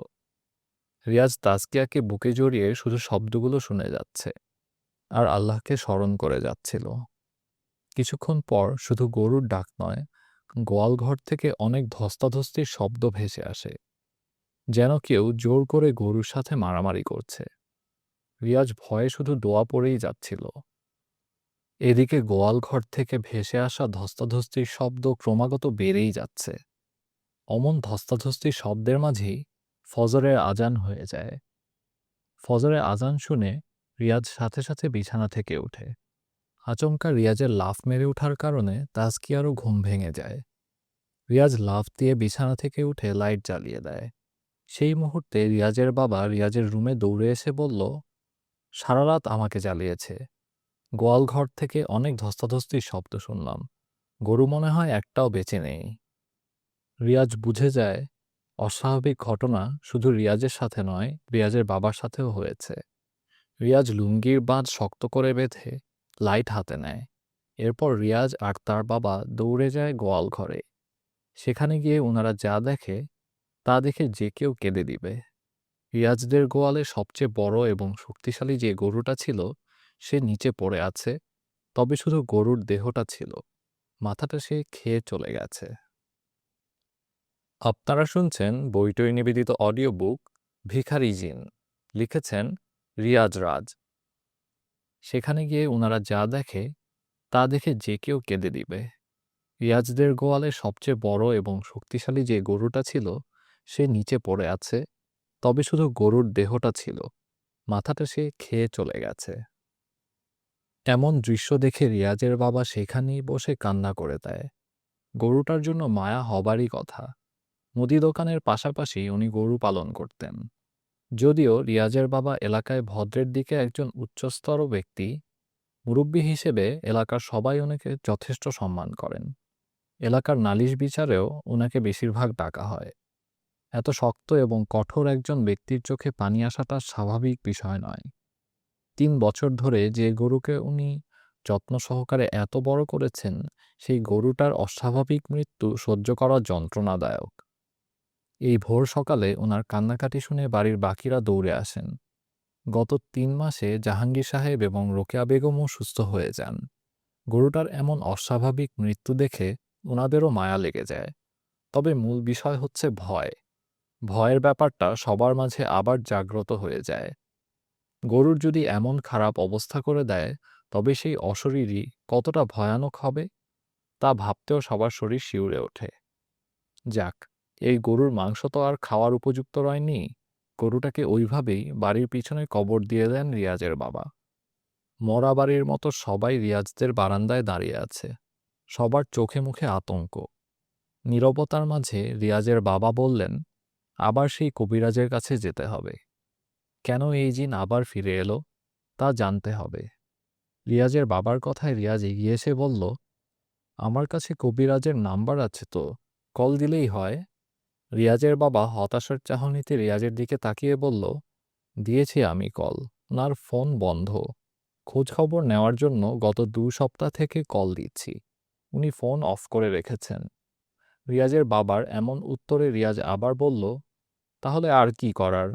রিয়াজ তাজকিয়াকে বুকে জড়িয়ে শুধু শব্দগুলো শুনে যাচ্ছে আর আল্লাহকে স্মরণ করে যাচ্ছিল। কিছুক্ষণ পর শুধু গরুর ডাক নয়, গোয়ালঘর থেকে অনেক ধস্তাধস্তির শব্দ ভেসে আসে, যেন কেউ জোর করে গরুর সাথে মারামারি করছে। রিয়াজ ভয়ে শুধু দোয়া পড়েই যাচ্ছিল। এদিকে গোয়ালঘর থেকে ভেসে আসা ধস্তাধস্তির শব্দ ক্রমাগত বেড়েই যাচ্ছে। অমন ধস্তাধস্তির শব্দের মাঝেই ফজরের আজান হয়ে যায়। ফজরের আজান শুনে রিয়াজ সাথে সাথে বিছানা থেকে ওঠে। আচমকা রিয়াজের লাফ মেরে ওঠার কারণে তাজকিয়ারও ঘুম ভেঙে যায়। রিয়াজ লাফ দিয়ে বিছানা থেকে উঠে লাইট জ্বালিয়ে দেয়। সেই মুহূর্তে রিয়াজের বাবা রিয়াজের রুমে দৌড়ে এসে বলল, সারা রাত আমাকে জ্বালিয়েছে। গোয়ালঘর থেকে অনেক ধস্তাধস্তির শব্দ শুনলাম। গরু মনে হয় একটাও বেঁচে নেই। রিয়াজ বুঝে যায় অস্বাভাবিক ঘটনা শুধু রিয়াজের সাথে নয়, রিয়াজের বাবার সাথেও হয়েছে। রিয়াজ লুঙ্গির বাঁধ শক্ত করে বেঁধে লাইট হাতে নেয়। এরপর রিয়াজ আর তার বাবা দৌড়ে যায় গোয়াল ঘরে। সেখানে গিয়ে ওনারা যা দেখে তা দেখে যে কেউ কেঁদে দিবে। রিয়াজদের গোয়ালে সবচেয়ে বড় এবং শক্তিশালী যে গরুটা ছিল সে নিচে পড়ে আছে, তবে শুধু গরুর দেহটা ছিল, মাথাটা সে খেয়ে চলে গেছে। আপনারা শুনছেন বইটই নিবেদিত অডিও বুক ভিখারি জিন, লিখেছেন রিয়াজ রাজ। সেখানে গিয়ে ওনারা যা দেখে তা দেখে যে কেউ কেঁদে দিবে। রিয়াজদের গোয়ালে সবচেয়ে বড় এবং শক্তিশালী যে গরুটা ছিল সে নিচে পড়ে আছে, তবে শুধু গরুর দেহটা ছিল, মাথাটা সে খেয়ে চলে গেছে। এমন দৃশ্য দেখে রিয়াজের বাবা সেখানেই বসে কান্না করে দেয়। গরুটার জন্য মায়া হবারই কথা। মুদি দোকানের পাশাপাশি উনি গরু পালন করতেন। যদিও রিয়াজের বাবা এলাকায় ভদ্রের দিকে একজন উচ্চস্তর ব্যক্তি, মুরব্বী হিসেবে এলাকার সবাই ওনাকে যথেষ্ট সম্মান করেন। এলাকার নালিশ বিচারেও ওনাকে বেশিরভাগ ডাকা হয়। এত শক্ত এবং কঠোর একজন ব্যক্তির চোখে পানি আসাটা স্বাভাবিক বিষয় নয়। ৩ বছর ধরে যে গরুকে উনি যত্ন সহকারে এত বড় করেছেন, সেই গরুটার অস্বাভাবিক মৃত্যু সহ্য করা যন্ত্রণাদায়ক। এই ভোর সকালে ওনার কান্নাকাটি শুনে বাড়ির বাকিরা দৌড়ে আসেন। গত ৩ মাসে জাহাঙ্গীর সাহেব এবং রোকেয়া বেগমও সুস্থ হয়ে যান। গরুটার এমন অস্বাভাবিক মৃত্যু দেখে ওনাদেরও মায়া লেগে যায়। তবে মূল বিষয় হচ্ছে ভয়। ভয়ের ব্যাপারটা সবার মাঝে আবার জাগ্রত হয়ে যায়। গরুর যদি এমন খারাপ অবস্থা করে দেয়, তবে সেই অশরীরী কতটা ভয়ানক হবে তা ভাবতেও সবার শরীর শিউরে ওঠে। যাক, এই গরুর মাংস তো আর খাওয়ার উপযুক্ত রয়নি। গরুটাকে ওইভাবেই বাড়ির পিছনে কবর দিয়ে দেন রিয়াজের বাবা। মরা বাড়ির মতো সবাই রিয়াজদের বারান্দায় দাঁড়িয়ে আছে। সবার চোখে মুখে আতঙ্ক। নীরবতার মাঝে রিয়াজের বাবা বললেন, আবার সেই কবিরাজের কাছে যেতে হবে। কেন এই জিন আবার ফিরে এলো তা জানতে হবে। রিয়াজের বাবার কথায় রিয়াজ এগিয়ে এসে বলল, আমার কাছে কবিরাজের নাম্বার আছে তো, কল দিলেই হয়। রিয়াজের বাবা হতাশার চাহনিতে রিয়াজের দিকে তাকিয়ে বলল, দিয়েছি আমি কল, ওনার ফোন বন্ধ। খোঁজ খবর নেওয়ার জন্য গত ২ সপ্তাহ থেকে কল দিচ্ছি, উনি ফোন অফ করে রেখেছেন। রিয়াজের বাবার এমন উত্তরে রিয়াজ আবার বলল, তাহলে আর কি করার,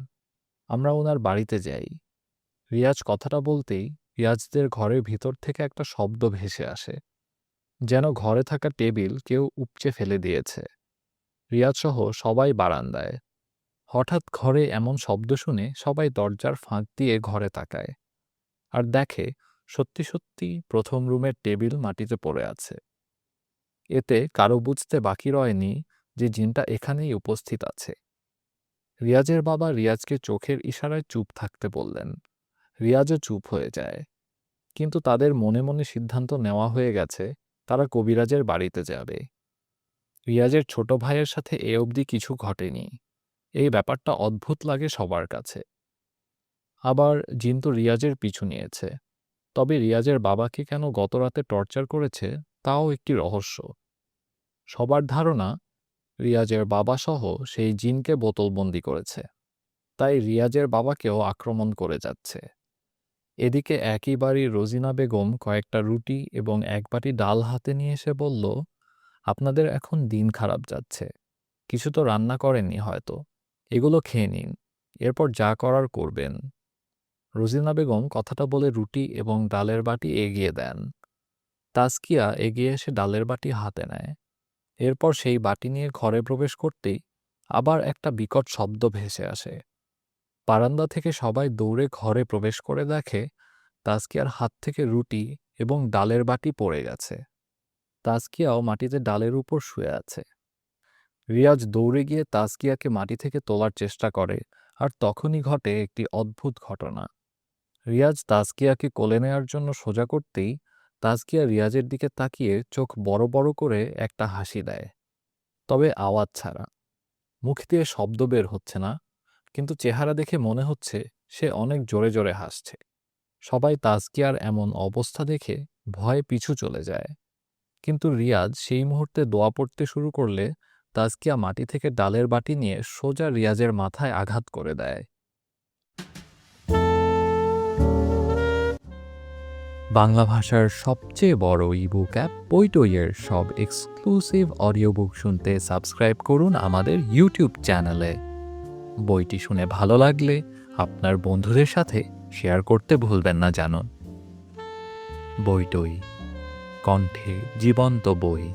আমরা ওনার বাড়িতে যাই। রিয়াজ কথাটা বলতেই রিয়াজদের ঘরের ভিতর থেকে একটা শব্দ ভেসে আসে, যেন ঘরে থাকা টেবিল কেউ উপচে ফেলে দিয়েছে। রিয়াজসহ সবাই বারান্দায়। হঠাৎ ঘরে এমন শব্দ শুনে সবাই দরজার ফাঁক দিয়ে ঘরে তাকায় আর দেখে সত্যি সত্যি প্রথম রুমের টেবিল মাটিতে পড়ে আছে। এতে কারো বুঝতে বাকি রয়নি যে জিনটা এখানেই উপস্থিত আছে। রিয়াজের বাবা রিয়াজকে চোখের ইশারায় চুপ থাকতে বললেন। রিয়াজও চুপ হয়ে যায়। কিন্তু তাদের মনে মনে সিদ্ধান্ত নেওয়া হয়ে গেছে তারা কবিরাজের বাড়িতে যাবে। রিয়াজের ছোট ভাইয়ের সাথে এ অবধি কিছু ঘটেনি। এই ব্যাপারটা অদ্ভুত লাগে সবার কাছে। আবার জিন তো রিয়াজের পিছু নিয়েছে। তবে রিয়াজের বাবাকে কেন গতরাতে টর্চার করেছে তাও একটি রহস্য। সবার ধারণা রিয়াজের বাবাসহ সেই জিনকে বোতলবন্দি করেছে, তাই রিয়াজের বাবাকেও আক্রমণ করে যাচ্ছে। এদিকে একই বাড়ির রোজিনা বেগম কয়েকটা রুটি এবং এক বাটি ডাল হাতে নিয়ে এসে বলল, আপনাদের এখন দিন খারাপ যাচ্ছে, কিছু তো রান্না করেননি হয়তো, এগুলো খেয়ে নিন, এরপর যা করার করবেন। রোজিনা বেগম কথাটা বলে রুটি এবং ডালের বাটি এগিয়ে দেন। তাজকিয়া এগিয়ে এসে ডালের বাটি হাতে নেয়। এরপর সেই বাটি নিয়ে ঘরে প্রবেশ করতেই আবার একটা বিকট শব্দ ভেসে আসে। বারান্দা থেকে সবাই দৌড়ে ঘরে প্রবেশ করে দেখে তাজকিয়ার হাত থেকে রুটি এবং ডালের বাটি পড়ে গেছে। তাজকিয়াও মাটিতে ডালের উপর শুয়ে আছে। রিয়াজ দৌড়ে গিয়ে তাজকিয়াকে মাটি থেকে তোলার চেষ্টা করে, আর তখনই ঘটে একটি অদ্ভুত ঘটনা। রিয়াজ তাজকিয়াকে কোলে নেয়ার জন্য সোজা করতেই তাজকিয়া রিয়াজের দিকে তাকিয়ে চোখ বড় বড় করে একটা হাসি দেয়, তবে আওয়াজ ছাড়া। মুখ দিয়ে শব্দ বের হচ্ছে না, কিন্তু চেহারা দেখে মনে হচ্ছে সে অনেক জোরে জোরে হাসছে। সবাই তাজকিয়ার এমন অবস্থা দেখে ভয়ে পিছু চলে যায়। কিন্তু রিয়াজ সেই মুহূর্তে দোয়া পড়তে শুরু করলে তাজকিয়া মাটি থেকে ডালের বাটি নিয়ে সোজা রিয়াজের মাথায় আঘাত করে দেয়। বাংলা ভাষার সবচেয়ে বড় ইবুক অ্যাপ বইটইয়ের সব এক্সক্লুসিভ অডিও বুক শুনতে সাবস্ক্রাইব করুন আমাদের ইউটিউব চ্যানেলে। বইটি শুনে ভালো লাগলে আপনার বন্ধুদের সাথে শেয়ার করতে ভুলবেন না জানুন। বইটই, কণ্ঠে জীবন্ত বই।